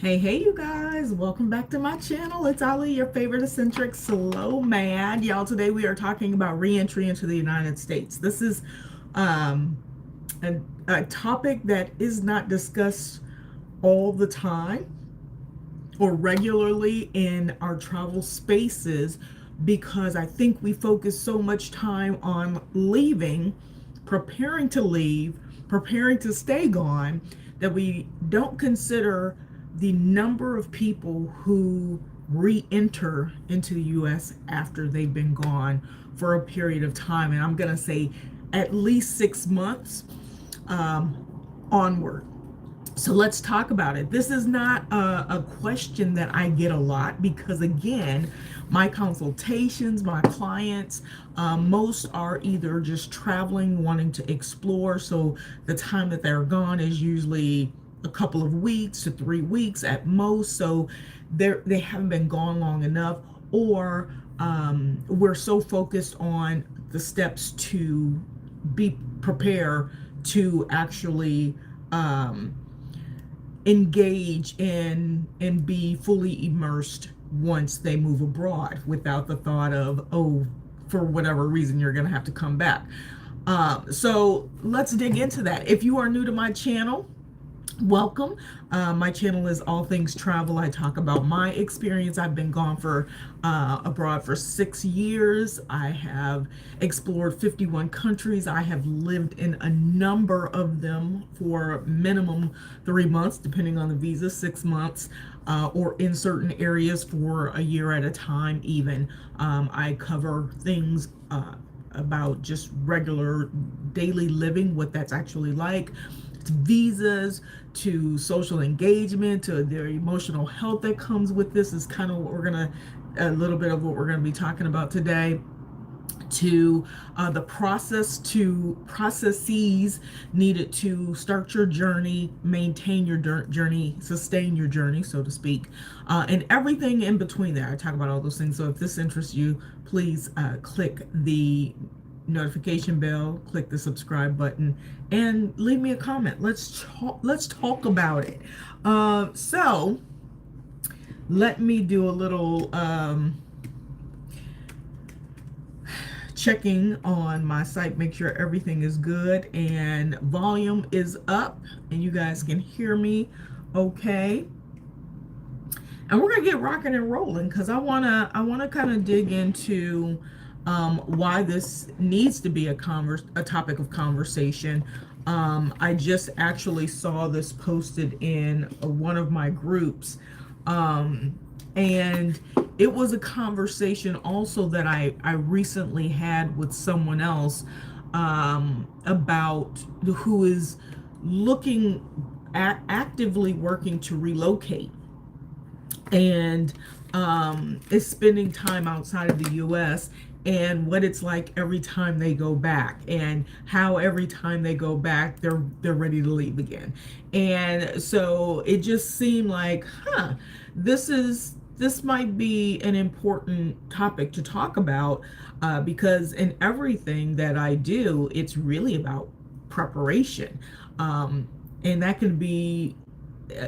Hey, you guys, welcome back to my channel. It's Ali, your favorite eccentric SLO-mad. Y'all, today we are talking about re-entry into the United States. This is um, a topic that is not discussed all the time or regularly in our travel spaces because I think we focus so much time on leaving, preparing to leave, preparing to stay gone, that we don't consider the number of people who re-enter into the US after they've been gone for a period of time. And I'm going to say at least 6 months onward. So let's talk about it. This is not a question that I get a lot because, again, my consultations, my clients, most are either just traveling, wanting to explore. So the time that they're gone is usually a couple of weeks to 3 weeks at most. So they haven't been gone long enough, or we're so focused on the steps to be prepared to actually engage in and be fully immersed once they move abroad, without the thought of, oh, for whatever reason you're going to have to come back. So let's dig into that. If you are new to my channel, welcome. My channel is all things travel. I talk about my experience. I've been gone for abroad for 6 years. I have explored 51 countries. I have lived in a number of them for minimum 3 months, depending on the visa, 6 months, or in certain areas for a year at a time even. I cover things about just regular daily living, what that's actually like, to visas, to social engagement, to their emotional health that comes with this is kind of what we're gonna, a little bit of what we're gonna be talking about today, to the processes needed to start your journey, maintain your journey, sustain your journey, so to speak, and everything in between there. I talk about all those things. So if this interests you, please click the notification bell, click the subscribe button, and leave me a comment. Let's talk about it. So let me do a little checking on my site, make sure everything is good and volume is up and you guys can hear me okay. And we're gonna get rocking and rolling because I wanna kind of dig into why this needs to be a topic of conversation. I just actually saw this posted in one of my groups, and it was a conversation also that I recently had with someone else, about who is looking at actively working to relocate, and is spending time outside of the US, and what it's like every time they go back, and how every time they go back they're ready to leave again. And so it just seemed like, this might be an important topic to talk about, because in everything that I do, it's really about preparation, and that can be,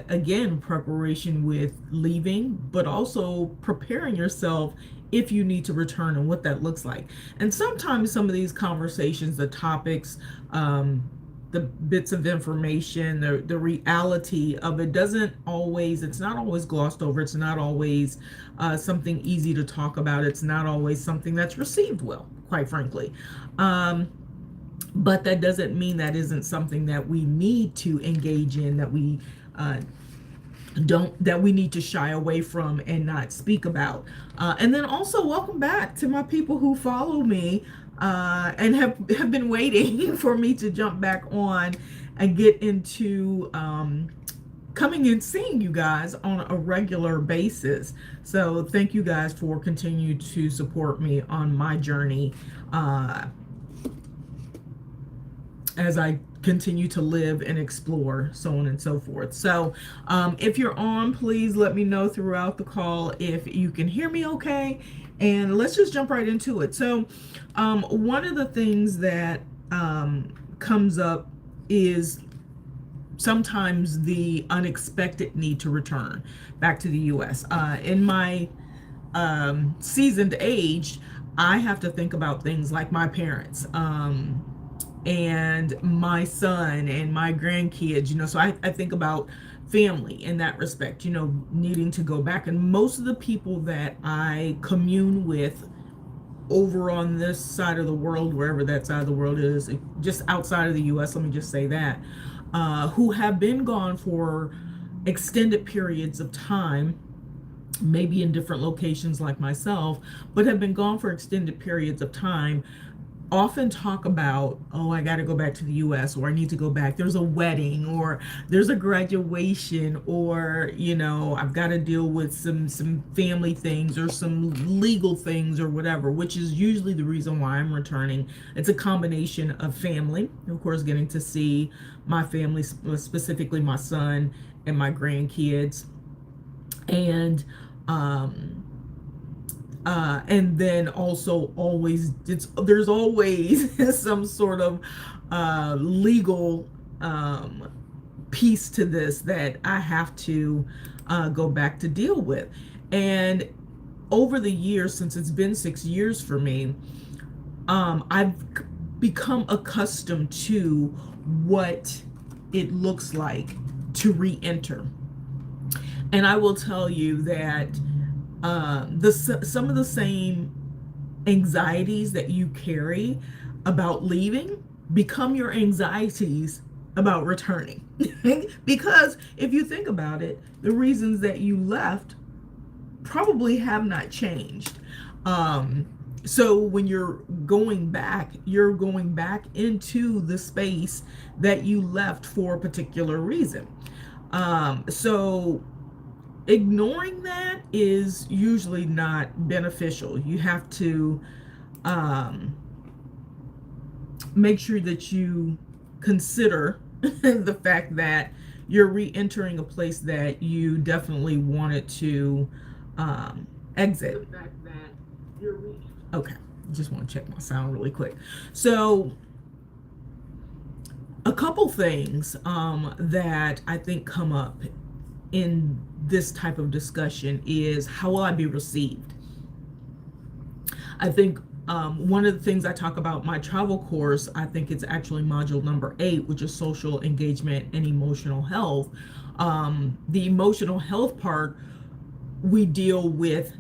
again, preparation with leaving, but also preparing yourself if you need to return and what that looks like. And sometimes some of these conversations, the topics, the bits of information, the reality of it it's not always glossed over. It's not always something easy to talk about. It's not always something that's received well, quite frankly. But that doesn't mean that isn't something that we need to engage in, that we need to shy away from and not speak about. And then also, welcome back to my people who follow me and have been waiting for me to jump back on and get into coming and seeing you guys on a regular basis. So thank you guys for continuing to support me on my journey, as I continue to live and explore, so on and so forth. So if you're on, please let me know throughout the call if you can hear me okay, and let's just jump right into it. So one of the things that comes up is sometimes the unexpected need to return back to the US. In my seasoned age, I have to think about things like my parents, and my son and my grandkids, so I think about family in that respect, needing to go back. And most of the people that I commune with over on this side of the world, wherever that side of the world is, just outside of the US, let me just say that, who have been gone for extended periods of time, maybe in different locations like myself, but have been gone for extended periods of time, often talk about, oh, I got to go back to the US, or I need to go back. There's a wedding, or there's a graduation, or, I've got to deal with some family things or some legal things or whatever, which is usually the reason why I'm returning. It's a combination of family, of course, getting to see my family, specifically my son and my grandkids, and and then also there's always some sort of legal piece to this that I have to go back to deal with. And over the years, since it's been 6 years for me, I've become accustomed to what it looks like to re-enter. And I will tell you that some of the same anxieties that you carry about leaving become your anxieties about returning. Because if you think about it, the reasons that you left probably have not changed. So when you're going back into the space that you left for a particular reason. So ignoring that is usually not beneficial. You have to make sure that you consider the fact that you're re-entering a place that you definitely wanted to exit. The fact that okay, just want to check my sound really quick. So a couple things that I think come up in this type of discussion is, how will I be received? I think one of the things I talk about my travel course, I think it's actually module number 8, which is social engagement and emotional health. The emotional health part we deal with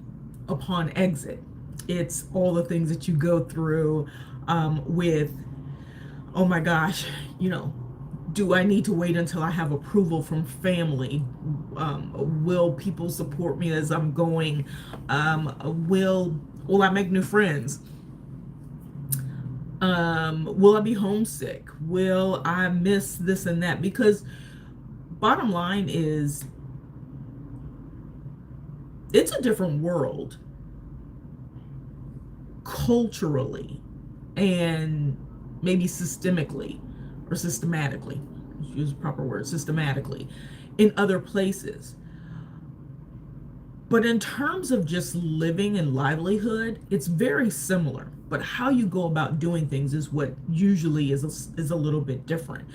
upon exit. It's all the things that you go through with, oh my gosh, do I need to wait until I have approval from family? Will people support me as I'm going? Will I make new friends? Will I be homesick? Will I miss this and that? Because bottom line is, it's a different world culturally and maybe systematically, use the proper word, systematically, in other places. But in terms of just living and livelihood, it's very similar. But how you go about doing things is what usually is a little bit different.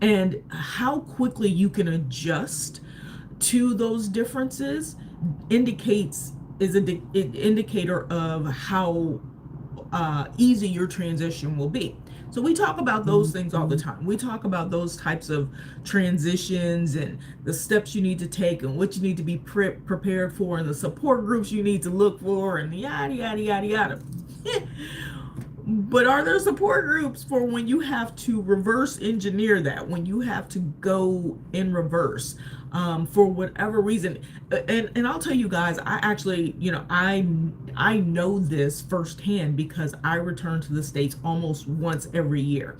And how quickly you can adjust to those differences is an indicator of how easy your transition will be. So we talk about those things all the time. We talk about those types of transitions and the steps you need to take and what you need to be prepared for and the support groups you need to look for and yada, yada, yada, yada. But are there support groups for when you have to reverse engineer that, when you have to go in reverse for whatever reason? And I'll tell you guys, I actually, I know this firsthand because I return to the States almost once every year.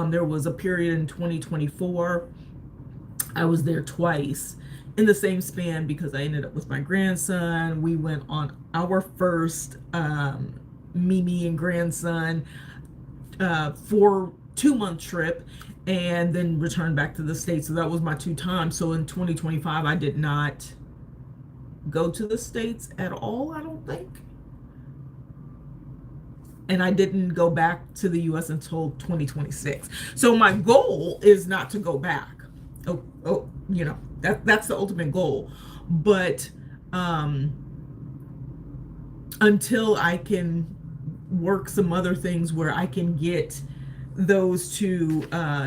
There was a period in 2024, I was there twice in the same span because I ended up with my grandson. We went on our first Mimi and grandson for 2-month trip and then returned back to the States. So that was my 2 times. So in 2025, I did not go to the States at all, I don't think. And I didn't go back to the US until 2026. So my goal is not to go back. that's the ultimate goal. But until I can work some other things where I can get those to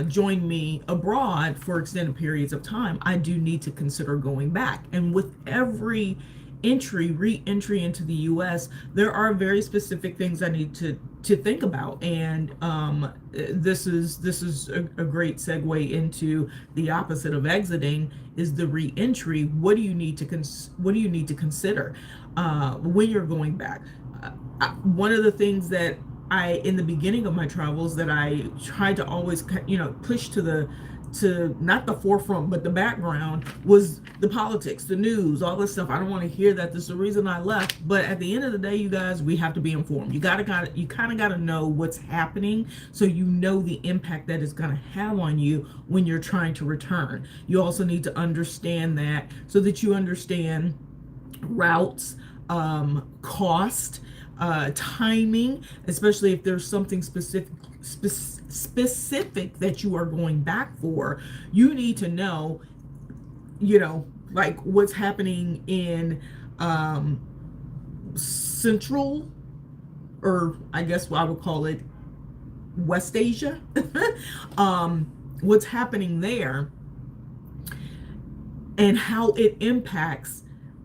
join me abroad for extended periods of time, I do need to consider going back. And with every re-entry into the US, there are very specific things I need to think about. And this is a great segue into the opposite of exiting, is the re-entry. What do you need to consider when you're going back? One of the things that in the beginning of my travels, that I tried to always, push to not the forefront, but the background, was the politics, the news, all this stuff. I don't want to hear that. This is the reason I left. But at the end of the day, you guys, we have to be informed. You kind of got to know what's happening, so you know the impact that it's going to have on you when you're trying to return. You also need to understand that, so that you understand routes, cost, timing, especially if there's something specific that you are going back for. You need to know, like what's happening in central, or I guess what I would call it, West Asia. What's happening there and how it impacts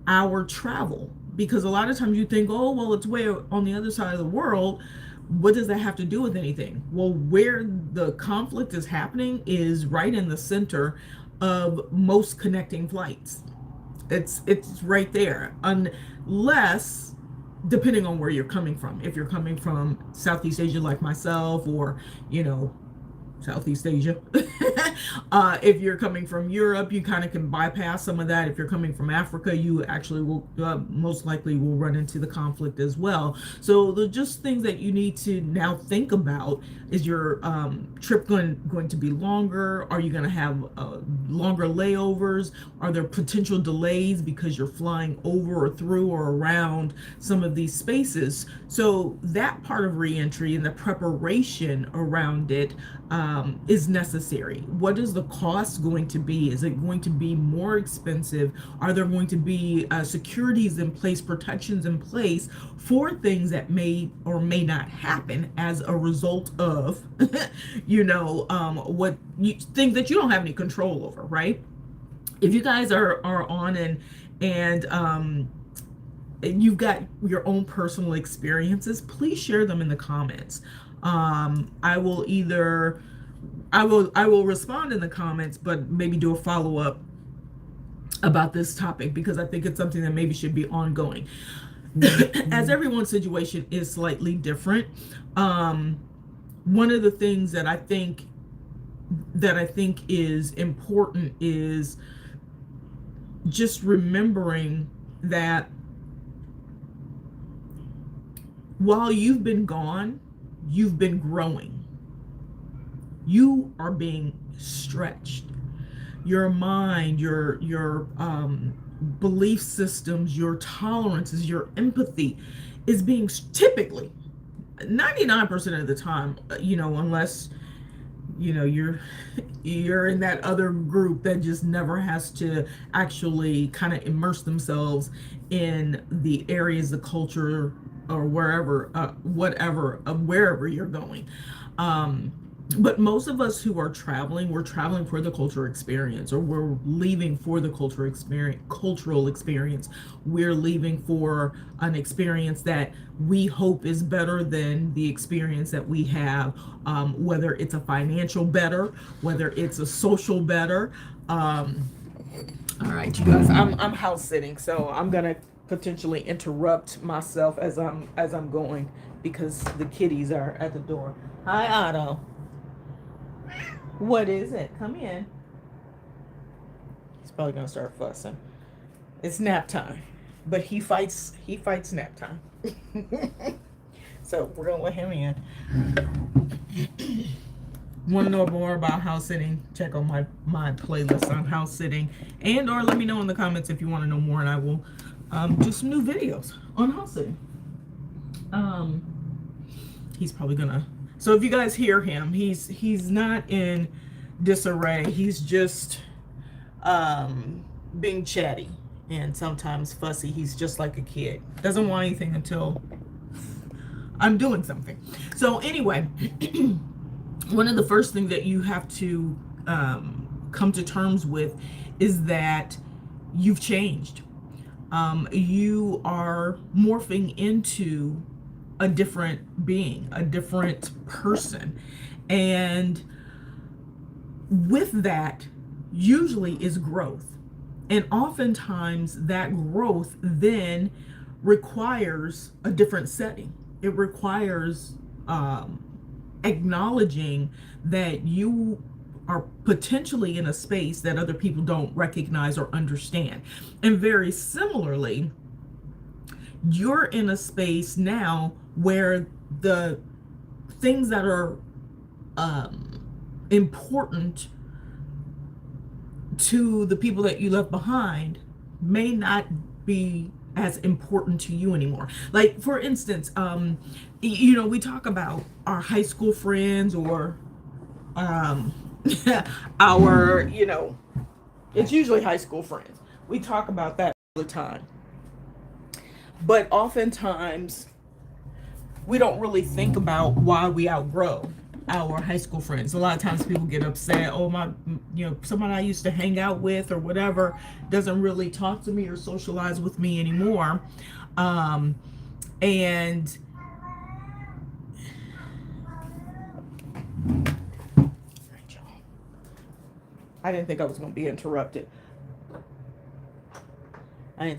our travel. Because a lot of times you think, oh, well, it's way on the other side of the world. What does that have to do with anything? Well, where the conflict is happening is right in the center of most connecting flights. It's right there, unless, depending on where you're coming from. If you're coming from Southeast Asia like myself, or Southeast Asia. If you're coming from Europe, you kind of can bypass some of that. If you're coming from Africa, you actually will most likely will run into the conflict as well. So the just things that you need to now think about is your trip going to be longer? Are you going to have longer layovers? Are there potential delays because you're flying over or through or around some of these spaces? So that part of reentry and the preparation around it is necessary. What is the cost going to be? Is it going to be more expensive? Are there going to be securities in place, protections in place for things that may or may not happen as a result of what things that you don't have any control over, right? If you guys are on and you've got your own personal experiences, please share them in the comments. I will respond in the comments, but maybe do a follow-up about this topic, because I think it's something that maybe should be ongoing. As everyone's situation is slightly different. One of the things that I think is important is just remembering that while you've been gone, you've been growing. You are being stretched. Your mind, your belief systems, your tolerances, your empathy is being, typically 99% of the time, unless you're in that other group that just never has to actually kind of immerse themselves in the areas, the culture, or wherever you're going. But most of us who are traveling, we're traveling for the cultural experience, or we're leaving for the cultural experience. We're leaving for an experience that we hope is better than the experience that we have, whether it's a financial better, whether it's a social better. All right, you guys, I'm house sitting, so I'm gonna potentially interrupt myself as I'm going, because the kitties are at the door. Hi, Otto. What is it? Come in. He's probably gonna start fussing. It's nap time, but he fights nap time. So we're gonna let him in. Want to know more about house sitting? Check out my playlist on house sitting, or let me know in the comments if you want to know more, and I will do some new videos on house sitting. He's probably gonna. So if you guys hear him, he's not in disarray. He's just being chatty and sometimes fussy. He's just like a kid. Doesn't want anything until I'm doing something. So anyway, one of the first things that you have to come to terms with is that you've changed. You are morphing into a different being, a different person. And with that, usually is growth. And oftentimes, that growth then requires a different setting. It requires acknowledging that you are potentially in a space that other people don't recognize or understand. And very similarly, you're in a space now where the things that are important to the people that you left behind may not be as important to you anymore. Like, for instance, we talk about our high school friends or our, it's usually high school friends. We talk about that all the time. But oftentimes, we don't really think about why we outgrow our high school friends. A lot of times people get upset, oh my, someone I used to hang out with or whatever doesn't really talk to me or socialize with me anymore. And I didn't think I was going to be interrupted. I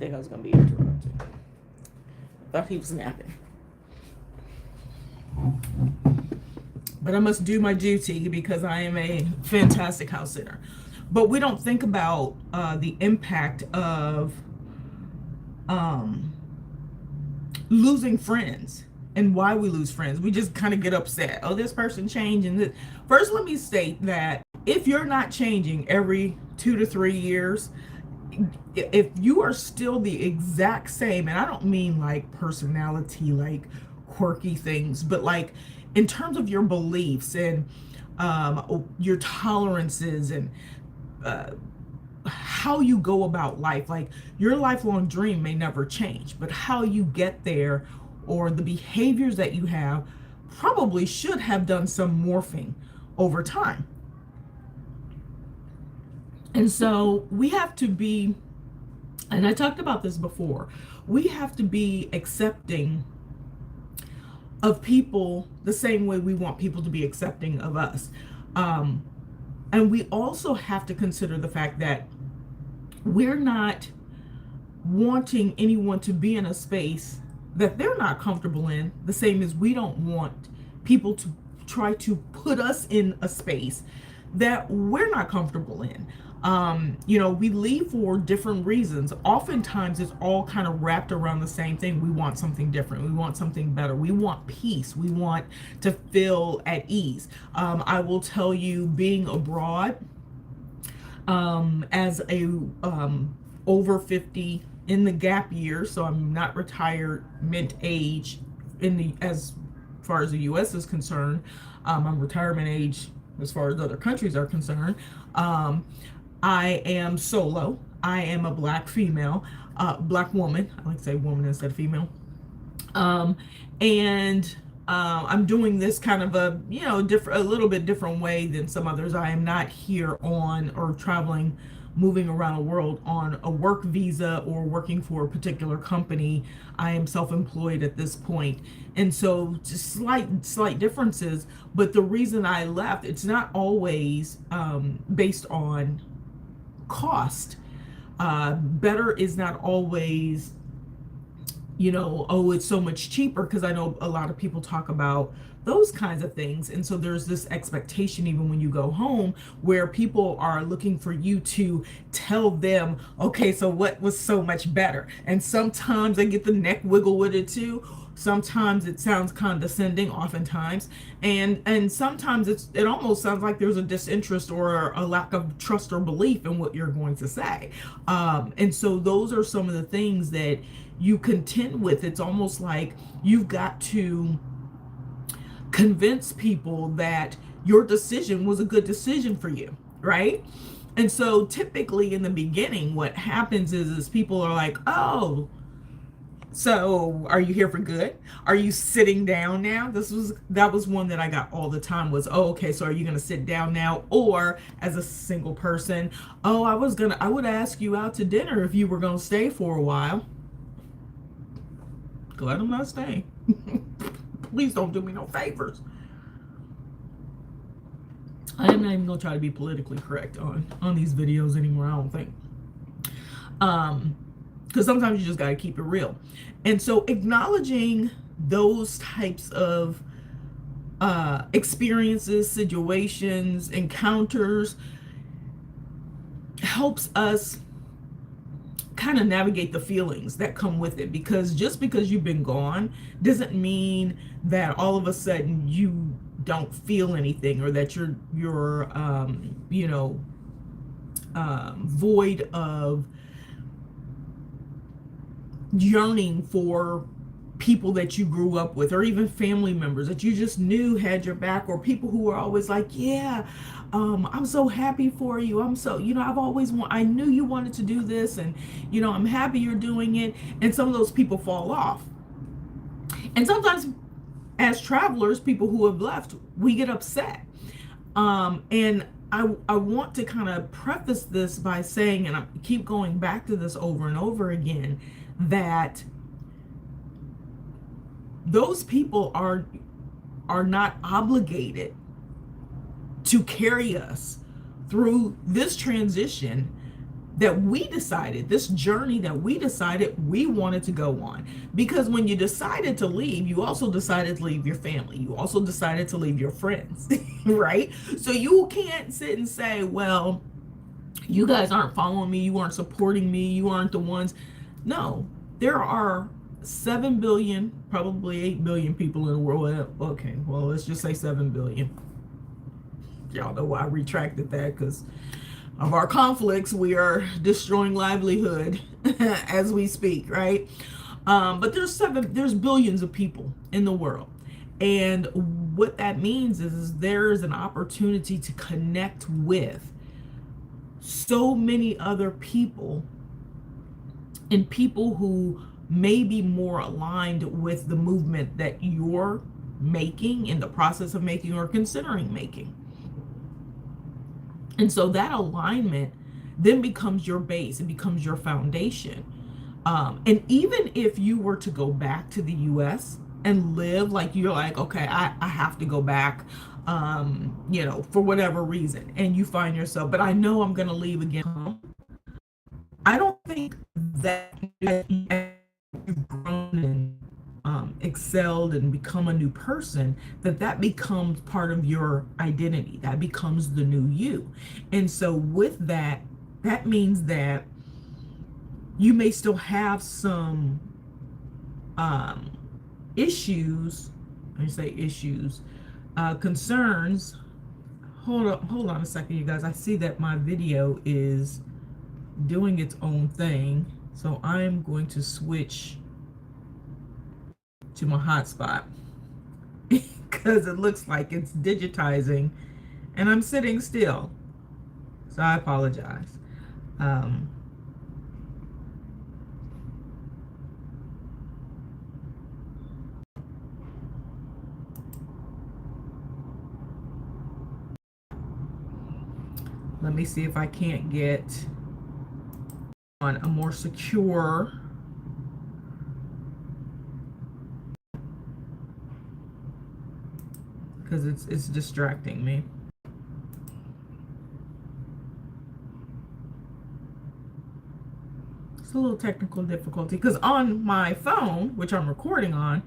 thought he was napping. But I must do my duty because I am a fantastic house sitter. But we don't think about the impact of losing friends and why we lose friends. We just kind of get upset. Oh, this person changed. And this. First, let me state that if you're not changing every 2 to 3 years, if you are still the exact same, and I don't mean like personality, like quirky things, but like in terms of your beliefs and your tolerances and how you go about life, like your lifelong dream may never change, but how you get there or the behaviors that you have probably should have done some morphing over time. And so we have to be, and I talked about this before, we have to be accepting of people the same way we want people to be accepting of us. And we also have to consider the fact that we're not wanting anyone to be in a space that they're not comfortable in, the same as we don't want people to try to put us in a space that we're not comfortable in. We leave for different reasons. Oftentimes it's all kind of wrapped around the same thing. We want something different. We want something better. We want peace. We want to feel at ease. I will tell you, being abroad, as a over 50 in the gap year, so I'm not retired mid-age as far as the US is concerned. I'm retirement age as far as other countries are concerned. I am solo. I am a black female, black woman. I like to say woman instead of female. And I'm doing this kind of a little bit different way than some others. I am not here on or traveling, moving around the world on a work visa or working for a particular company. I am self-employed at this point. And so just slight differences. But the reason I left, it's not always based on cost. Better is not always, it's so much cheaper, because I know a lot of people talk about those kinds of things. And so there's this expectation, even when you go home, where people are looking for you to tell them, okay, so what was so much better? And sometimes I get the neck wiggle with it too. Sometimes it sounds condescending, oftentimes, and sometimes it almost sounds like there's a disinterest or a lack of trust or belief in what you're going to say. And so those are some of the things that you contend with. It's almost like you've got to convince people that your decision was a good decision for you, right? And so typically in the beginning, what happens is people are like, oh, so are you here for good? Are you sitting down now? That was one that I got all the time was, oh, okay, so are you gonna sit down now? Or as a single person, oh, I would ask you out to dinner if you were gonna stay for a while. Glad I'm not staying. Please don't do me no favors. I am not even gonna try to be politically correct on these videos anymore, I don't think. Because sometimes you just got to keep it real. And so acknowledging those types of experiences, situations, encounters helps us kind of navigate the feelings that come with it, because just because you've been gone doesn't mean that all of a sudden you don't feel anything, or that you're void of yearning for people that you grew up with, or even family members that you just knew had your back, or people who were always like, yeah, I'm so happy for you. I'm so, I knew you wanted to do this, and I'm happy you're doing it. And some of those people fall off. And sometimes as travelers, people who have left, we get upset. And I want to kind of preface this by saying, and I keep going back to this over and over again, that those people are not obligated to carry us through this transition that we decided, this journey that we decided we wanted to go on. Because when you decided to leave, you also decided to leave your family. You also decided to leave your friends, right? So you can't sit and say, well, you guys aren't following me, you aren't supporting me, you aren't the ones. No, there are 7 billion, probably 8 billion people in the world. Okay, well, let's just say 7 billion. Y'all know why I retracted that, because of our conflicts, we are destroying livelihood as we speak, right? But there's billions of people in the world. And what that means is there's an opportunity to connect with so many other people, and people who may be more aligned with the movement that you're making, in the process of making, or considering making. And so that alignment then becomes your base, it becomes your foundation. And even if you were to go back to the US and live, like you're like, okay, I have to go back, for whatever reason, and you find yourself, but I know I'm going to leave again. I don't think that you've grown and excelled and become a new person, that becomes part of your identity. That becomes the new you. And so with that means that you may still have some issues. I say issues, concerns. Hold on a second, you guys. I see that my video is doing its own thing, so I'm going to switch to my hotspot because it looks like it's digitizing and I'm sitting still, so I apologize. Let me see if I can't get on a more secure, because it's distracting me. It's a little technical difficulty, because on my phone, which I'm recording on,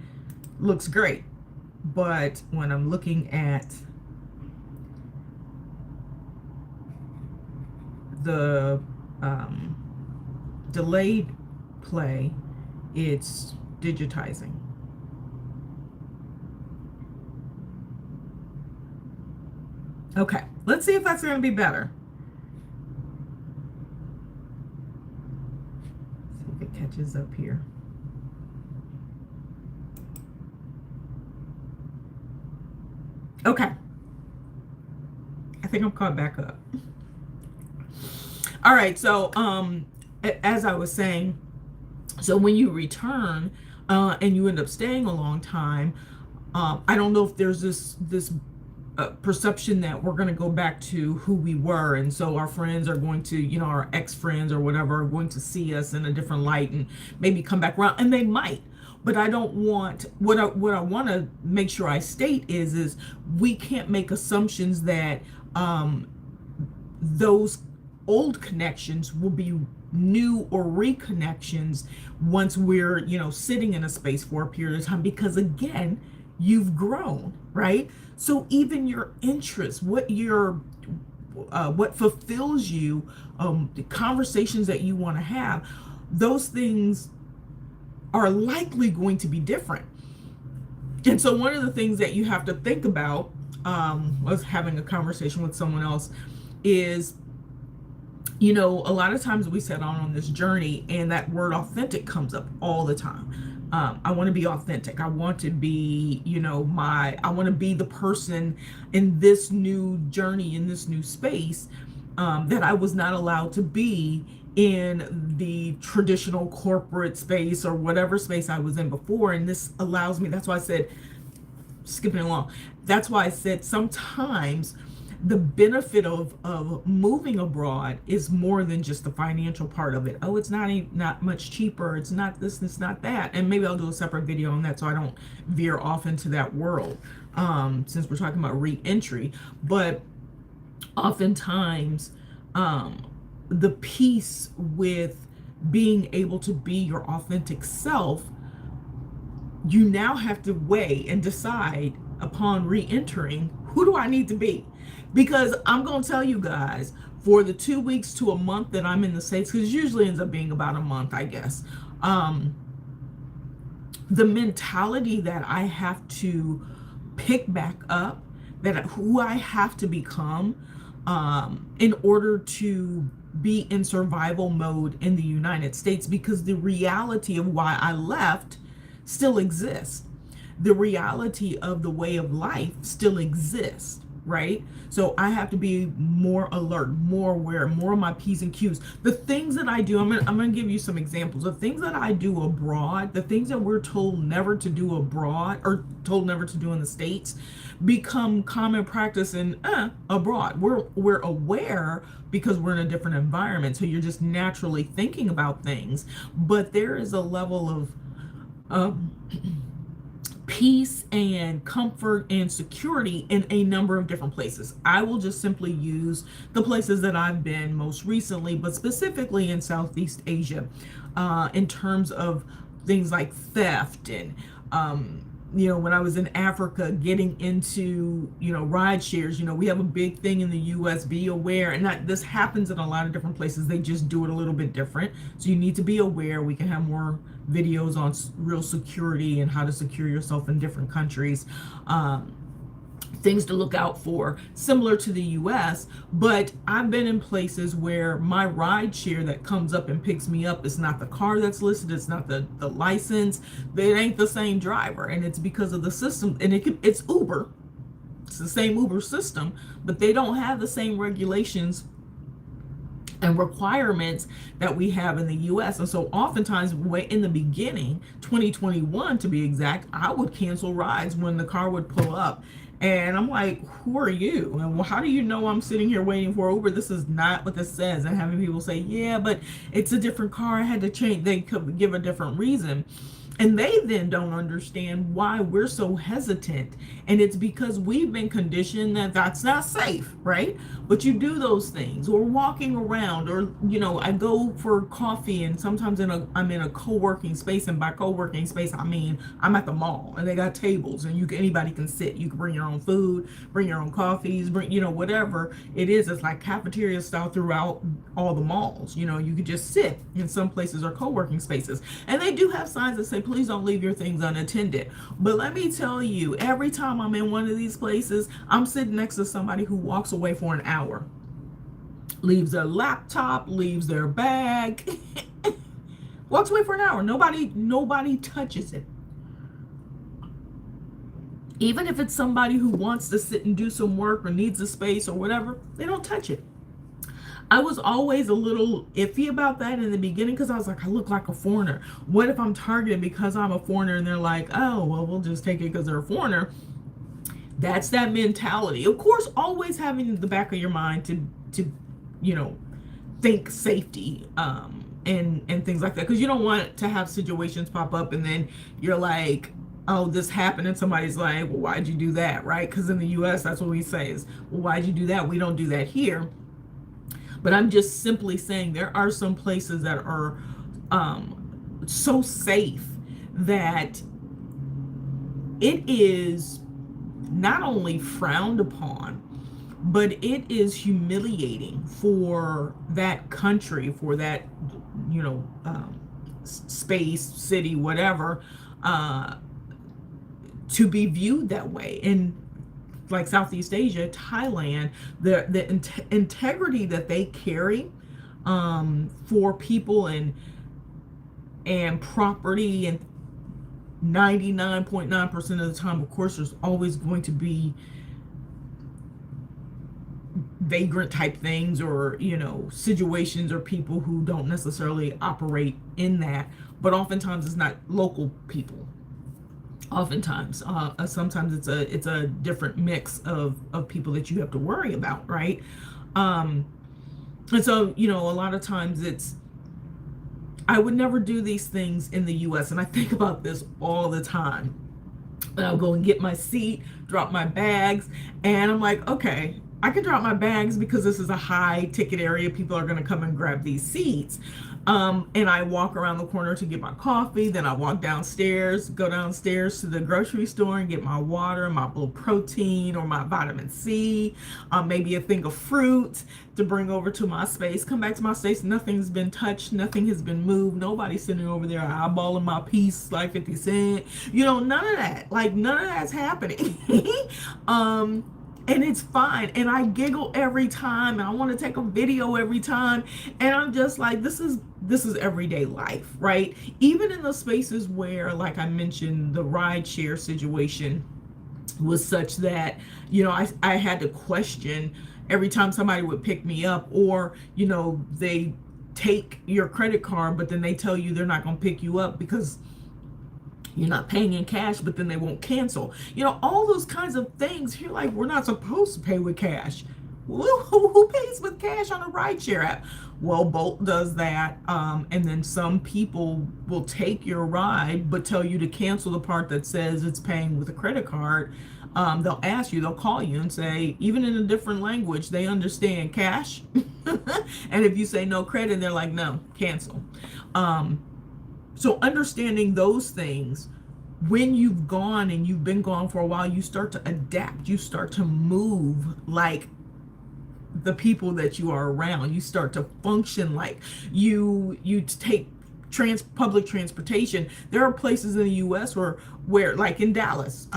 looks great, but when I'm looking at the delayed play, it's digitizing. Okay, let's see if that's going to be better. See if it catches up here. Okay, I think I'm caught back up. All right. So, as I was saying, so when you return, and you end up staying a long time, I don't know if there's this perception that we're going to go back to who we were, and so our friends are going to, our ex-friends or whatever, are going to see us in a different light and maybe come back around, and they might. But I don't want, what I want to make sure I state is we can't make assumptions that those old connections will be new or reconnections once we're, sitting in a space for a period of time, because again, you've grown, right? So even your interests, what fulfills you, the conversations that you want to have, those things are likely going to be different. And so one of the things that you have to think about, was having a conversation with someone else, is, a lot of times we set on this journey and that word authentic comes up all the time. I want to be authentic. I want to be, I want to be the person in this new journey, in this new space, that I was not allowed to be in the traditional corporate space or whatever space I was in before. And this allows me, that's why I said, skipping along, that's why I said sometimes the benefit of moving abroad is more than just the financial part of it. Oh, it's not much cheaper. It's not this, it's not that. And maybe I'll do a separate video on that so I don't veer off into that world, since we're talking about re-entry. But oftentimes, the piece with being able to be your authentic self, you now have to weigh and decide upon re-entering, who do I need to be? Because I'm going to tell you guys, for the 2 weeks to a month that I'm in the States, because it usually ends up being about a month, I guess, the mentality that I have to pick back up, that who I have to become, in order to be in survival mode in the United States, because the reality of why I left still exists. The reality of the way of life still exists, right? So I have to be more alert, more aware, more of my P's and Q's. The things that I do, I'm gonna give you some examples. The things that I do abroad, the things that we're told never to do abroad, or told never to do in the States, become common practice in abroad. We're aware because we're in a different environment, so you're just naturally thinking about things. But there is a level of peace and comfort and security in a number of different places. I will just simply use the places that I've been most recently, but specifically in Southeast Asia, in terms of things like theft and, when I was in Africa, getting into, ride shares. We have a big thing in the US, be aware, and that this happens in a lot of different places. They just do it a little bit different. So you need to be aware. We can have more videos on real security and how to secure yourself in different countries. Things to look out for, similar to the US, but I've been in places where my ride share that comes up and picks me up is not the car that's listed, it's not the license, it ain't the same driver, and it's because of the system. And it's Uber, it's the same Uber system, but they don't have the same regulations and requirements that we have in the US. And so oftentimes, in the beginning, 2021 to be exact, I would cancel rides when the car would pull up. And I'm like, who are you? And how do you know I'm sitting here waiting for Uber? This is not what this says. And having people say, yeah, but it's a different car, I had to change. They could give a different reason. And they then don't understand why we're so hesitant. And it's because we've been conditioned that that's not safe, right? But you do those things, or walking around, or, I go for coffee, and sometimes I'm in a co-working space. And by co-working space, I mean, I'm at the mall and they got tables and anybody can sit. You can bring your own food, bring your own coffees, bring, whatever it is. It's like cafeteria style throughout all the malls. You could just sit. In some places are co-working spaces. And they do have signs that say, please don't leave your things unattended. But let me tell you, every time I'm in one of these places, I'm sitting next to somebody who walks away for an hour, leaves their laptop, leaves their bag, walks away for an hour. Nobody touches it. Even if it's somebody who wants to sit and do some work or needs a space or whatever, they don't touch it. I was always a little iffy about that in the beginning because I was like, I look like a foreigner. What if I'm targeted because I'm a foreigner and they're like, oh, well, we'll just take it because they're a foreigner? That's that mentality. Of course, always having in the back of your mind to you know, think safety, and things like that, because you don't want to have situations pop up and then you're like, oh, this happened, and somebody's like, well, why'd you do that, right? Because in the US, that's what we say is, well, why'd you do that? We don't do that here. But I'm just simply saying there are some places that are so safe that it is not only frowned upon, but it is humiliating for that country, for that, you know, space, city, whatever, to be viewed that way. And like Southeast Asia, Thailand, the integrity that they carry, for people and property, and 99.9% of the time, of course, there's always going to be vagrant type things, or, you know, situations or people who don't necessarily operate in that, but oftentimes it's not local people. Oftentimes, sometimes it's a different mix of people that you have to worry about, right? And so, you know, a lot of times I would never do these things in the US, and I think about this all the time. And I'll go and get my seat, drop my bags, and I'm like, okay, I can drop my bags because this is a high ticket area. People are going to come and grab these seats. And I walk around the corner to get my coffee. Then I walk downstairs, go downstairs to the grocery store and get my water, my little protein or my vitamin C, maybe a thing of fruit to bring over to my space. Come back to my space. Nothing's been touched. Nothing has been moved. Nobody's sitting over there eyeballing my piece like 50 cents. You know, none of that. Like, none of that's happening. And it's fine, and I giggle every time, and I want to take a video every time, and I'm just like, this is everyday life, right? Even in the spaces where, like I mentioned, the ride share situation was such that, you know, I had to question every time somebody would pick me up, or, you know, they take your credit card, but then they tell you they're not going to pick you up because you're not paying in cash, but then they won't cancel. You know, all those kinds of things. You're like, we're not supposed to pay with cash. Who pays with cash on a rideshare app? Well, Bolt does that. And then some people will take your ride, but tell you to cancel the part that says it's paying with a credit card. They'll ask you, they'll call you and say, even in a different language, they understand cash. And if you say no credit, they're like, no, cancel. So understanding those things, when you've gone and you've been gone for a while, you start to adapt. You start to move like the people that you are around. You start to function like you take public transportation. There are places in the US where like in Dallas,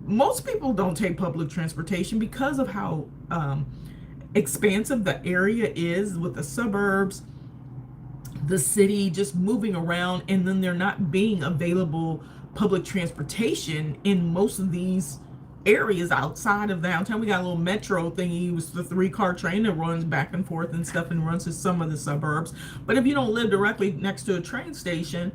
most people don't take public transportation because of how expansive the area is with the suburbs, the city, just moving around, and then there not being available public transportation in most of these areas outside of downtown. We got a little metro thingy, it was the 3-car train that runs back and forth and stuff and runs to some of the suburbs. But if you don't live directly next to a train station,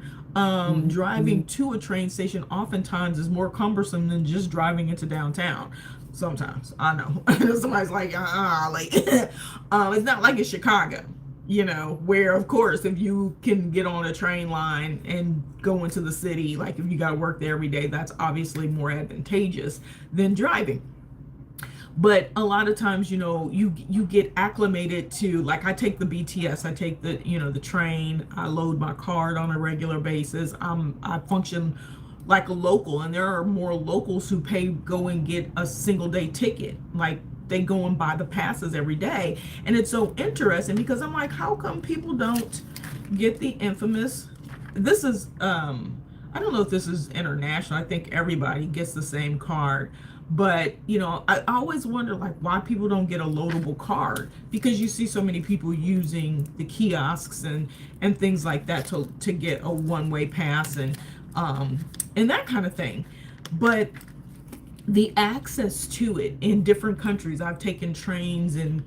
driving to a train station oftentimes is more cumbersome than just driving into downtown. Sometimes, I know. Somebody's like, it's not like in Chicago, you know, where of course if you can get on a train line and go into the city, like if you got to work there every day, that's obviously more advantageous than driving. But a lot of times, you know, you get acclimated to, like, I take the BTS, I take the, you know, the train, I load my card on a regular basis. I function like a local, and there are more locals who go and get a single day ticket, like they go and buy the passes every day. And it's so interesting because I'm like, how come people don't get the infamous, this is I don't know if this is international, I think everybody gets the same card, but you know, I always wonder like why people don't get a loadable card, because you see so many people using the kiosks and things like that to get a one-way pass and that kind of thing. But the access to it in different countries, I've taken trains in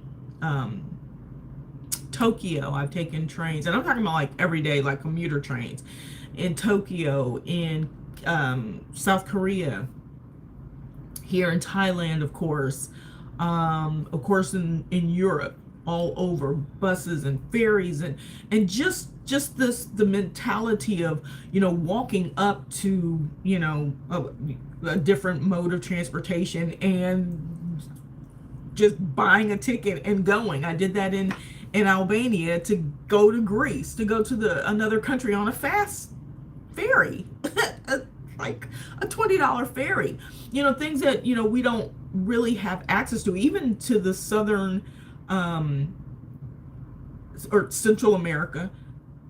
Tokyo, I've taken trains, and I'm talking about like everyday, like commuter trains, in Tokyo, in South Korea, here in Thailand, of course in Europe, all over, buses and ferries, and just this, the mentality of, you know, walking up to, you know, a different mode of transportation and just buying a ticket and going. I did that in Albania, to go to Greece, to go to another country on a fast ferry. Like a $20 ferry, you know, things that, you know, we don't really have access to, even to the southern or Central America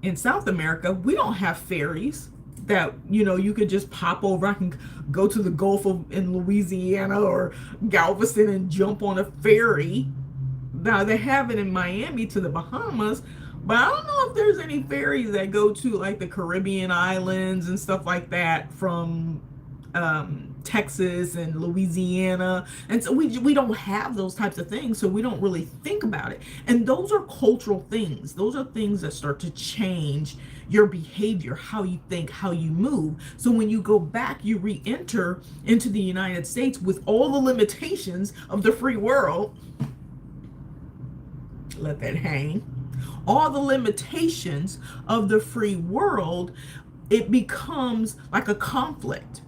and South America. We don't have ferries that, you know, you could just pop over. I can go to the Gulf of in Louisiana or Galveston and jump on a ferry. Now they have it in Miami to the Bahamas, but I don't know if there's any ferries that go to like the Caribbean islands and stuff like that from Texas and Louisiana. And so we don't have those types of things, so we don't really think about it. And those are cultural things. Those are things that start to change your behavior, how you think, how you move. So when you go back, you re-enter into the United States with all the limitations of the free world. Let that hang. All the limitations of the free world, it becomes like a conflict,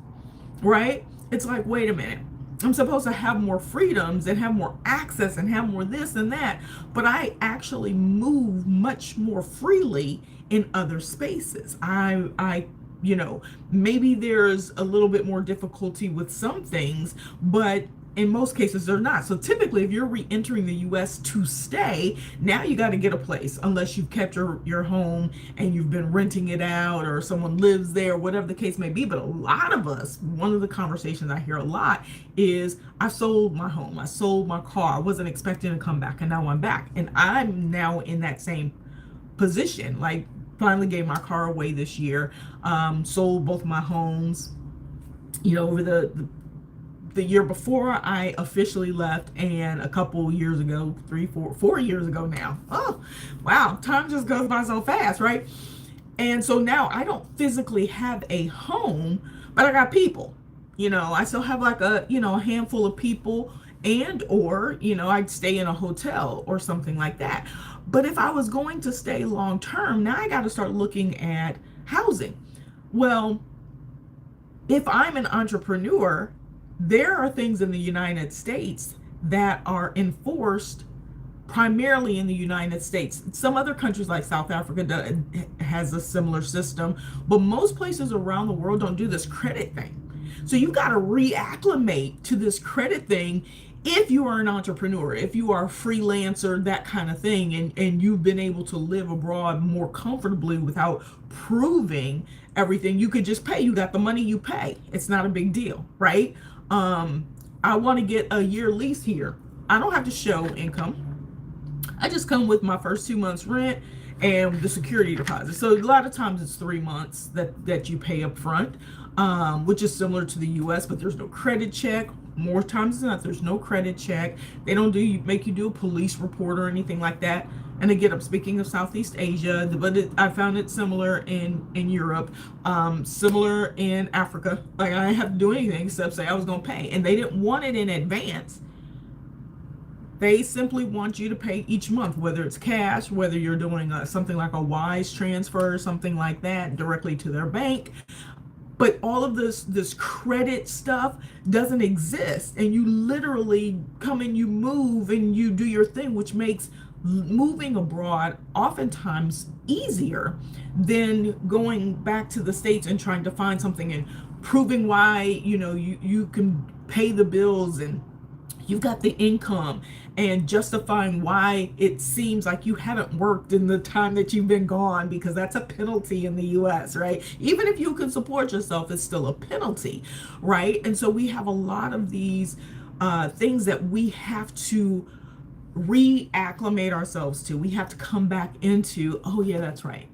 right? It's like, wait a minute, I'm supposed to have more freedoms and have more access and have more this and that, but I actually move much more freely in other spaces. I you know, maybe there's a little bit more difficulty with some things, but in most cases they're not. So typically, if you're re-entering the US to stay, now you got to get a place, unless you've kept your home and you've been renting it out, or someone lives there, whatever the case may be. But a lot of us, one of the conversations I hear a lot is, I sold my home, I sold my car, I wasn't expecting to come back, and now I'm back. And I'm now in that same position. Like, finally gave my car away this year, sold both my homes, you know, over the year before I officially left, and a couple years ago, 4 years ago now. Oh, wow, time just goes by so fast, right? And so now I don't physically have a home, but I got people. You know, I still have like a, you know, a handful of people, and or, you know, I'd stay in a hotel or something like that. But if I was going to stay long term, now I got to start looking at housing. Well, if I'm an entrepreneur, there are things in the United States that are enforced primarily in the United States. Some other countries like South Africa has a similar system, but most places around the world don't do this credit thing. So you got to reacclimate to this credit thing if you are an entrepreneur, if you are a freelancer, that kind of thing, and you've been able to live abroad more comfortably without proving everything. You could just pay. You got the money, you pay. It's not a big deal, right? I want to get a year lease here. I don't have to show income. I just come with my first 2 months rent and the security deposit. So a lot of times it's 3 months that you pay up front, which is similar to the US, but there's no credit check. More times than not, there's no credit check. They don't make you do a police report or anything like that. And again, I'm speaking of Southeast Asia, but I found it similar in Europe, similar in Africa. Like, I didn't have to do anything except say I was going to pay. And they didn't want it in advance. They simply want you to pay each month, whether it's cash, whether you're doing something like a wise transfer or something like that directly to their bank. But all of this credit stuff doesn't exist. And you literally come and you move and you do your thing, which makes moving abroad oftentimes easier than going back to the States and trying to find something and proving why, you know, you can pay the bills and you've got the income, and justifying why it seems like you haven't worked in the time that you've been gone, because that's a penalty in the US, right? Even if you can support yourself, it's still a penalty, right? And so we have a lot of these things that we have to reacclimate ourselves to. We have to come back into, oh yeah, that's right.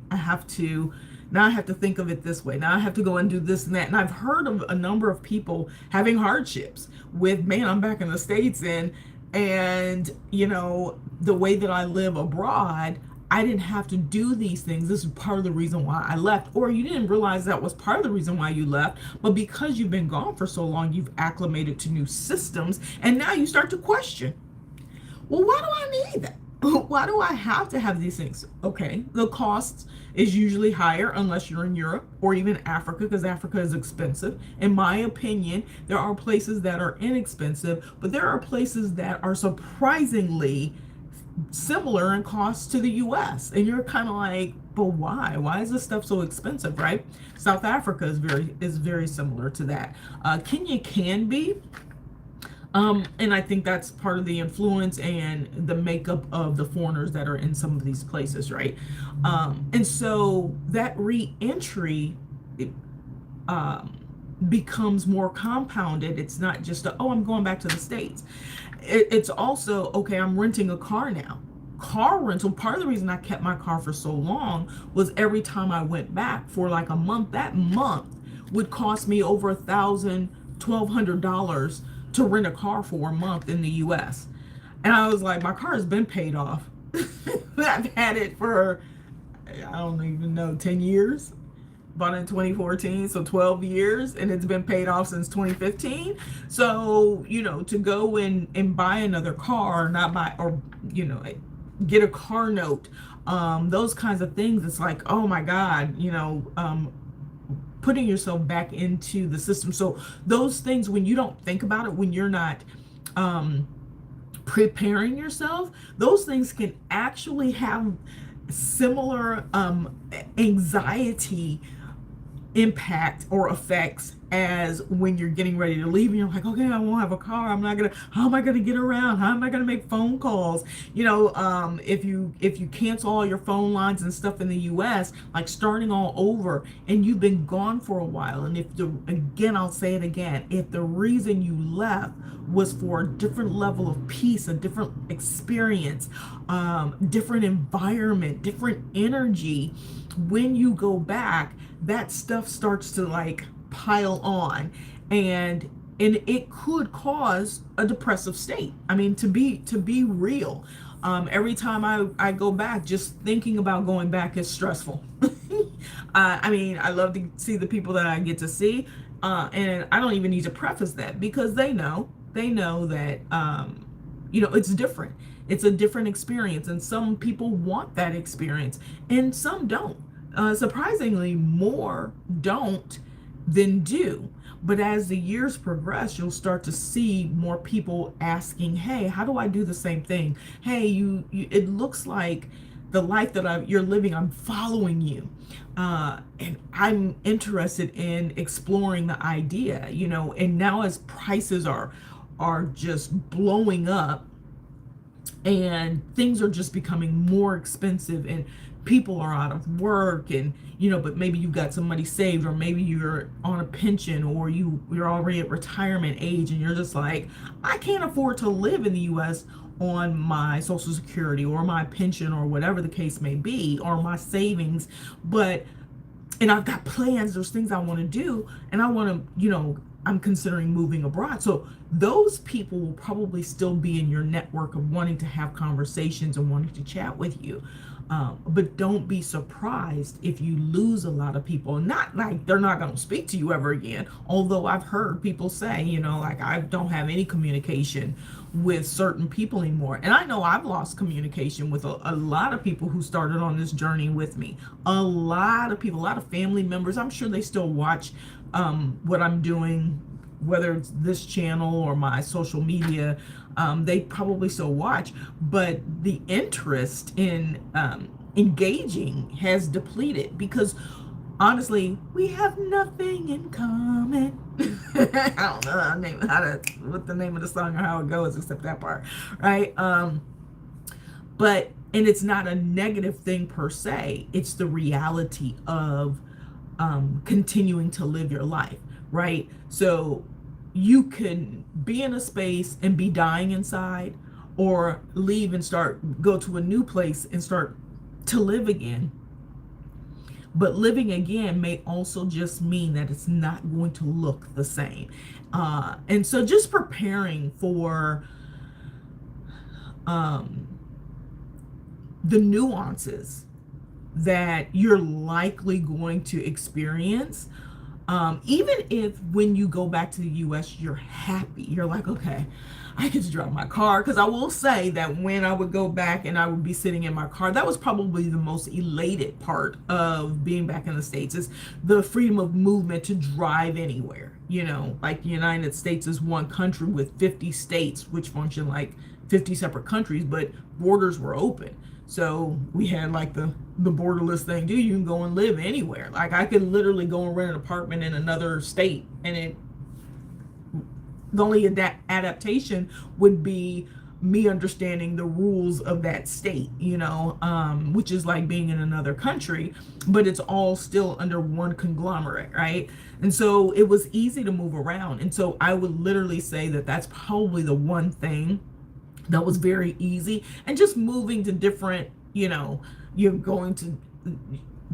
Now I have to think of it this way. Now I have to go and do this and that. And I've heard of a number of people having hardships with, man, I'm back in the States, and you know, the way that I live abroad, I didn't have to do these things. This is part of the reason why I left. Or you didn't realize that was part of the reason why you left, but because you've been gone for so long, you've acclimated to new systems, and now you start to question, well, why do I need that? Why do I have to have these things? Okay, the cost is usually higher unless you're in Europe or even Africa, because Africa is expensive. In my opinion, there are places that are inexpensive, but there are places that are surprisingly similar in cost to the US. And you're kind of like, but why? Why is this stuff so expensive, right? South Africa is very similar to that. Kenya can be. And I think that's part of the influence and the makeup of the foreigners that are in some of these places, right? And so that re-entry becomes more compounded. It's not just I'm going back to the States. It's also, okay, I'm renting a car now. Car rental, part of the reason I kept my car for so long was every time I went back for like a month, that month would cost me over $1,000, $1,200 to rent a car for a month in the US. And I was like, my car has been paid off. I've had it for, I don't even know, 10 years. Bought in 2014, so 12 years, and it's been paid off since 2015. So, to go and buy another car, not buy, or, get a car note, those kinds of things, it's like, oh my God, putting yourself back into the system. So those things, when you don't think about it, when you're not preparing yourself, those things can actually have similar anxiety impact or effects as when you're getting ready to leave and you're like, okay, I won't have a car, how am I gonna get around, how am I gonna make phone calls, if you cancel all your phone lines and stuff in the US, like starting all over, and you've been gone for a while, and I'll say it again, if the reason you left was for a different level of peace, a different experience, different environment, different energy, when you go back, that stuff starts to like pile on, and it could cause a depressive state. I mean, to be real, every time I go back, just thinking about going back is stressful. I mean, I love to see the people that I get to see, and I don't even need to preface that, because they know that it's different. It's a different experience, and some people want that experience and some don't. Surprisingly, more don't than do. But as the years progress, you'll start to see more people asking, hey, how do I do the same thing? Hey, you it looks like the life that you're living, I'm following you. And I'm interested in exploring the idea, and now as prices are just blowing up, and things are just becoming more expensive, and people are out of work, and but maybe you've got some money saved, or maybe you're on a pension, or you're already at retirement age, and you're just like, I can't afford to live in the US on my Social Security or my pension or whatever the case may be, or my savings, and I've got plans, there's things I want to do, and I want to, I'm considering moving abroad. So those people will probably still be in your network of wanting to have conversations and wanting to chat with you. But don't be surprised if you lose a lot of people. Not like they're not going to speak to you ever again. Although I've heard people say, like, I don't have any communication with certain people anymore. And I know I've lost communication with a lot of people who started on this journey with me. A lot of people, a lot of family members. I'm sure they still watch what I'm doing, whether it's this channel or my social media. They probably still watch, but the interest in engaging has depleted, because honestly, we have nothing in common. I don't know what the name of the song or how it goes, except that part, right? And it's not a negative thing per se. It's the reality of continuing to live your life, right? So you can be in a space and be dying inside, or leave and go to a new place and start to live again. But living again may also just mean that it's not going to look the same. And so just preparing for the nuances that you're likely going to experience. Even if when you go back to the US, you're happy, you're like, okay, I get to drive my car. Because I will say that when I would go back and I would be sitting in my car, that was probably the most elated part of being back in the States, is the freedom of movement to drive anywhere. You know, like the United States is one country with 50 states, which function like 50 separate countries, but borders were open. So we had like the borderless thing. Dude, you can go and live anywhere. Like I could literally go and rent an apartment in another state, and the only adaptation would be me understanding the rules of that state, you know, which is like being in another country, but it's all still under one conglomerate, right? And so it was easy to move around. And so I would literally say that that's probably the one thing that was very easy. And just moving to different, you know, you're going to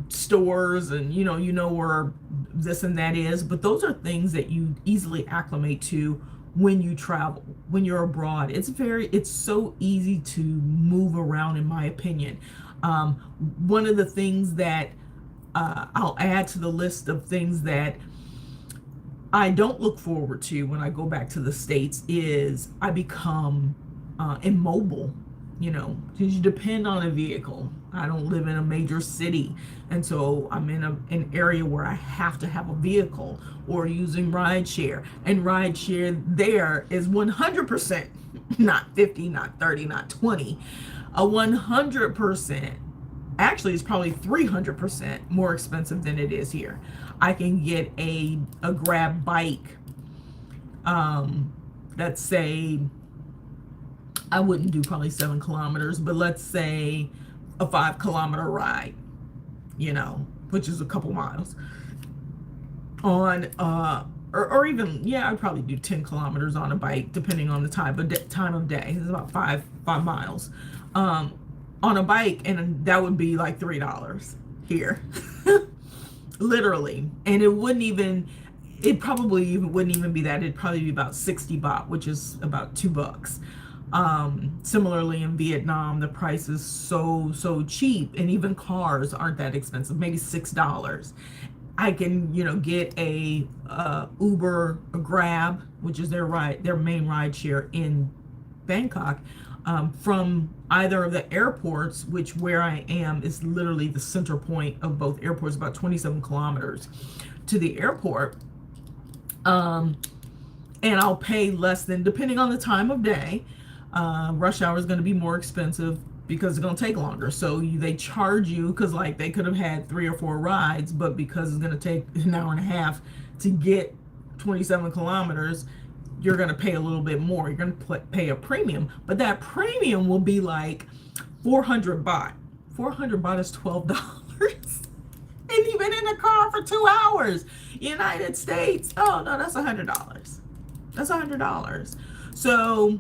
stores, and you know where this and that is, but those are things that you easily acclimate to when you travel, when you're abroad. It's so easy to move around, in my opinion. One of the things that I'll add to the list of things that I don't look forward to when I go back to the States is I become immobile, you know, because you depend on a vehicle. I don't live in a major city, and so I'm in an area where I have to have a vehicle, or using rideshare. And rideshare there is 100%, not 50, not 30, not 20, a 100%. Actually, it's probably 300% more expensive than it is here. I can get a grab bike. Let's say I wouldn't do probably 7 kilometers, but let's say a 5-kilometer ride, you know, which is a couple miles on, or even, yeah, I'd probably do 10 kilometers on a bike, depending on the time of day. It's about 5 miles, on a bike. And that would be like $3 here, literally. And it probably even wouldn't even be that. It'd probably be about 60 baht, which is about $2. Similarly in Vietnam, the price is so cheap, and even cars aren't that expensive, maybe $6. I can, you know, get a Uber, a Grab, which is their main ride share in Bangkok, from either of the airports, which where I am is literally the center point of both airports, about 27 kilometers to the airport. And I'll pay less than, depending on the time of day. Rush hour is going to be more expensive because it's going to take longer. So they charge you, because like they could have had 3 or 4 rides, but because it's going to take an hour and a half to get 27 kilometers, you're going to pay a little bit more. You're going to pay a premium, but that premium will be like 400 baht. 400 baht is $12. And you've been in the car for 2 hours. United States, oh no, that's $100. That's $100. So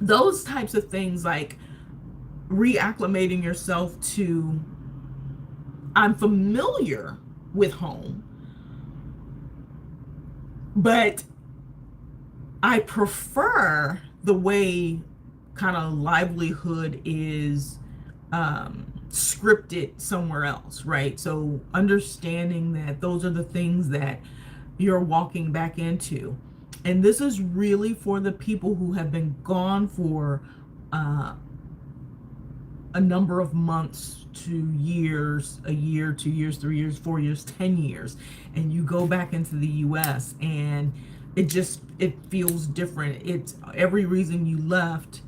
those types of things, like reacclimating yourself to, I'm familiar with home, but I prefer the way kind of livelihood is scripted somewhere else, right? So understanding that those are the things that you're walking back into. And this is really for the people who have been gone for a number of months to years, a year, 2 years, 3 years, 4 years, 10 years, and you go back into the US and it feels different. It's every reason you left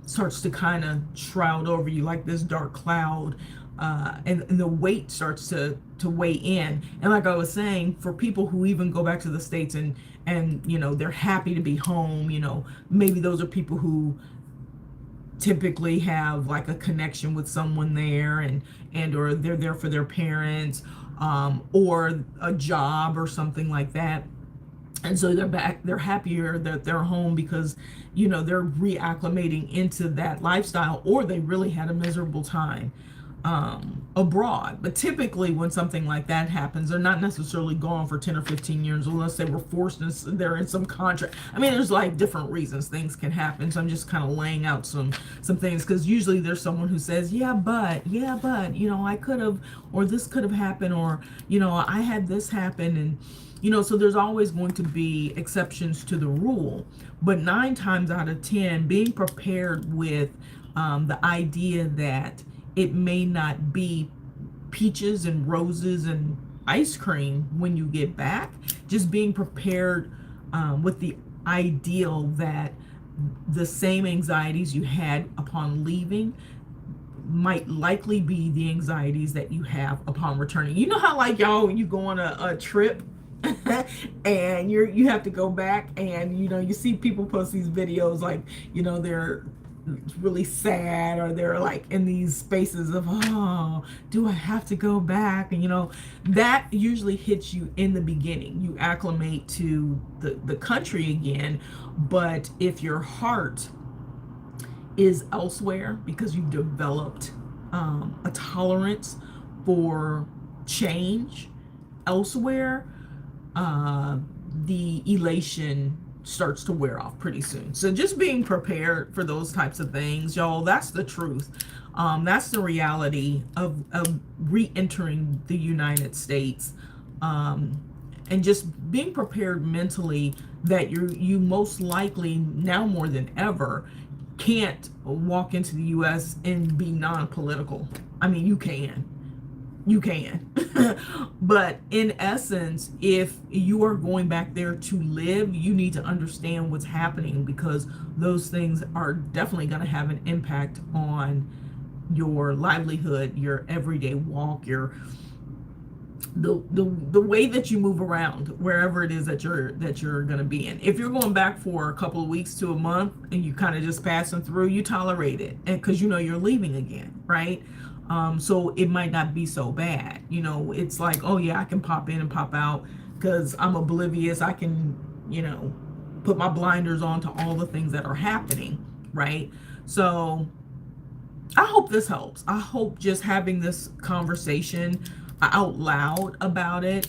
starts to kind of shroud over you like this dark cloud, and the weight starts to weigh in. And like I was saying, for people who even go back to the States and you know, they're happy to be home, you know, maybe those are people who typically have like a connection with someone there, and or they're there for their parents, or a job or something like that. And so they're happier that they're home because, they're reacclimating into that lifestyle, or they really had a miserable time. abroad. But typically when something like that happens, they're not necessarily gone for 10 or 15 years unless they were forced and they're in some contract. I mean, there's like different reasons things can happen. So I'm just kind of laying out some things, because usually there's someone who says, yeah, but, you know, I could have, or this could have happened, or, you know, I had this happen. And, you know, so there's always going to be exceptions to the rule. But 9 times out of 10, being prepared with the idea that it may not be peaches and roses and ice cream when you get back, just being prepared with the ideal that the same anxieties you had upon leaving might likely be the anxieties that you have upon returning. You know how like y'all, you go on a trip and you have to go back, and you know, you see people post these videos like, you know, they're really sad, or they're like in these spaces of, oh, do I have to go back? And you know, that usually hits you in the beginning. You acclimate to the country again, but if your heart is elsewhere because you've developed a tolerance for change elsewhere, the elation starts to wear off pretty soon. So just being prepared for those types of things, y'all, that's the truth. That's the reality of re-entering the United States, and just being prepared mentally that you most likely, now more than ever, can't walk into the U.S. and be non-political. I mean, you can. But in essence, if you are going back there to live, you need to understand what's happening, because those things are definitely going to have an impact on your livelihood, your everyday walk, your the way that you move around wherever it is that you're going to be in. If you're going back for a couple of weeks to a month and you kind of just passing through, you tolerate it, and because you know you're leaving again, right? So it might not be so bad. You know, it's like, oh yeah, I can pop in and pop out because I'm oblivious. I can, you know, put my blinders on to all the things that are happening, right? So I hope this helps. I hope just having this conversation out loud about it,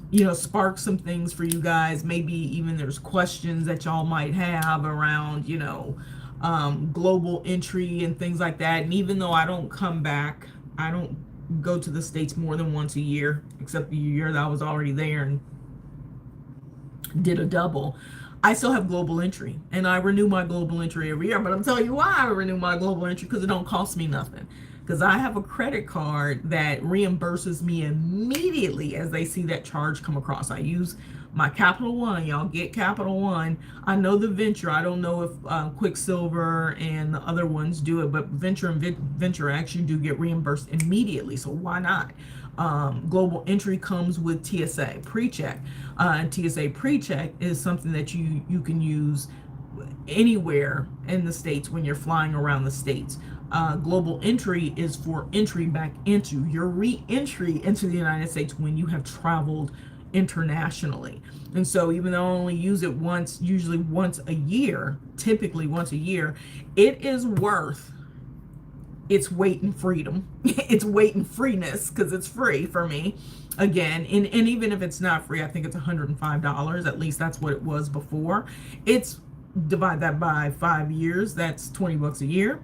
you know, spark some things for you guys. Maybe even there's questions that y'all might have around, you know, global entry and things like that. And even though I don't come back, I don't go to the States more than once a year, except the year that I was already there and did a double, I still have global entry, and I renew my global entry every year. But I'm telling you why I renew my global entry, because it don't cost me nothing. Because I have a credit card that reimburses me immediately as they see that charge come across. I use my Capital One. Y'all get Capital One. I know the Venture. I don't know if Quicksilver and the other ones do it, but Venture and Venture actually do get reimbursed immediately. So why not? Global entry comes with TSA PreCheck. And TSA PreCheck is something that you can use anywhere in the States when you're flying around the States. Global entry is for entry back into your re-entry into the United States when you have traveled internationally. And so even though I only use it once, usually once a year, typically once a year, it is worth its weight in freedom. Its weight in freeness, because it's free for me. Again, and even if it's not free, I think it's $105. At least that's what it was before. It's divide that by 5 years, that's $20 a year.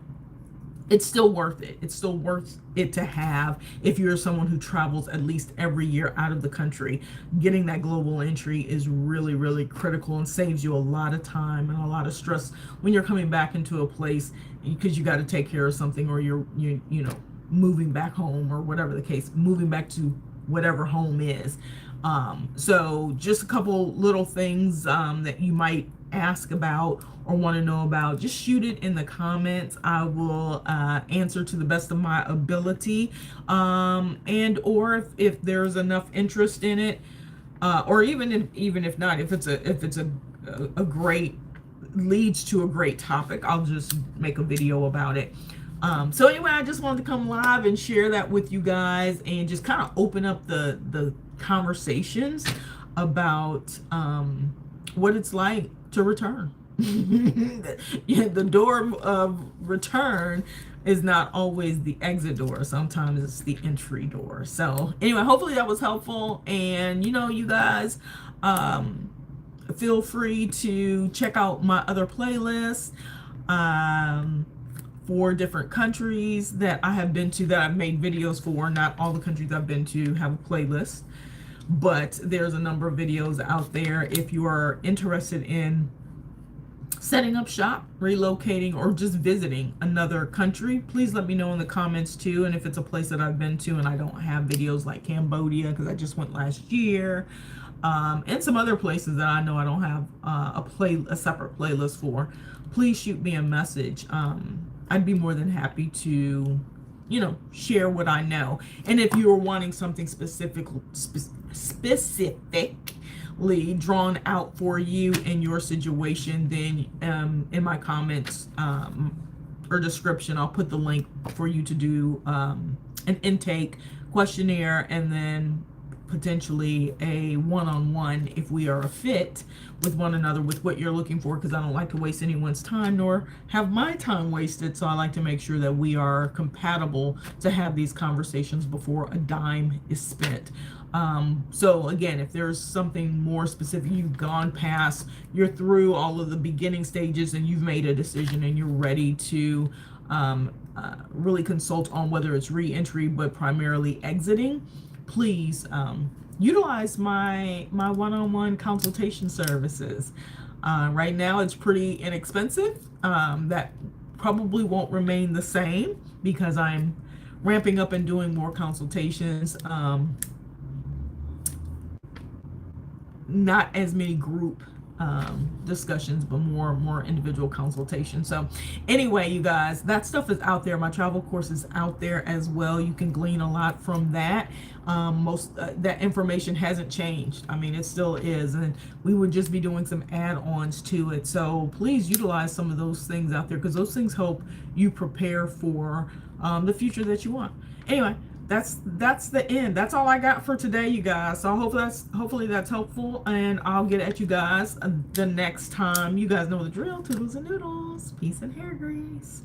It's still worth it. It's still worth it to have if you're someone who travels at least every year out of the country. Getting that global entry is really, really critical and saves you a lot of time and a lot of stress when you're coming back into a place, because you got to take care of something, or you know, moving back home, or whatever the case, moving back to whatever home is. So just a couple little things that you might ask about or want to know about, just shoot it in the comments. I will answer to the best of my ability, and or if there's enough interest in it, or even if not, if it's a great, leads to a great topic, I'll just make a video about it. So anyway, I just wanted to come live and share that with you guys, and just kind of open up the conversations about what it's like to return. Yeah, the door of return is not always the exit door. Sometimes it's the entry door. So anyway, hopefully that was helpful. And you guys, um, feel free to check out my other playlists. Um, for different countries that I have been to that I've made videos for. Not all the countries I've been to have a playlist, but there's a number of videos out there. If you are interested in setting up shop, relocating, or just visiting another country, please let me know in the comments too. And if it's a place that I've been to and I don't have videos, like Cambodia, because I just went last year, and some other places that I know I don't have a separate playlist for, please shoot me a message. I'd be more than happy to share what I know. And if you're wanting something specifically drawn out for you in your situation, then in my comments or description, I'll put the link for you to do an intake questionnaire, and then potentially a one-on-one if we are a fit with one another with what you're looking for, because I don't like to waste anyone's time nor have my time wasted. So I like to make sure that we are compatible to have these conversations before a dime is spent. So again, if there's something more specific, you've gone past, you're through all of the beginning stages and you've made a decision and you're ready to really consult on whether it's re-entry but primarily exiting, please utilize my one-on-one consultation services. Right now it's pretty inexpensive. That probably won't remain the same because I'm ramping up and doing more consultations. Not as many group discussions, but more individual consultation. So anyway, you guys, that stuff is out there. My travel course is out there as well. You can glean a lot from that. Most that information hasn't changed. I mean, it still is, and we would just be doing some add-ons to it. So please utilize some of those things out there, because those things help you prepare for the future that you want. Anyway, that's the end. That's all I got for today, you guys. So hopefully that's helpful, and I'll get at you guys the next time. You guys know the drill. Toodles and noodles. Peace and hair grease.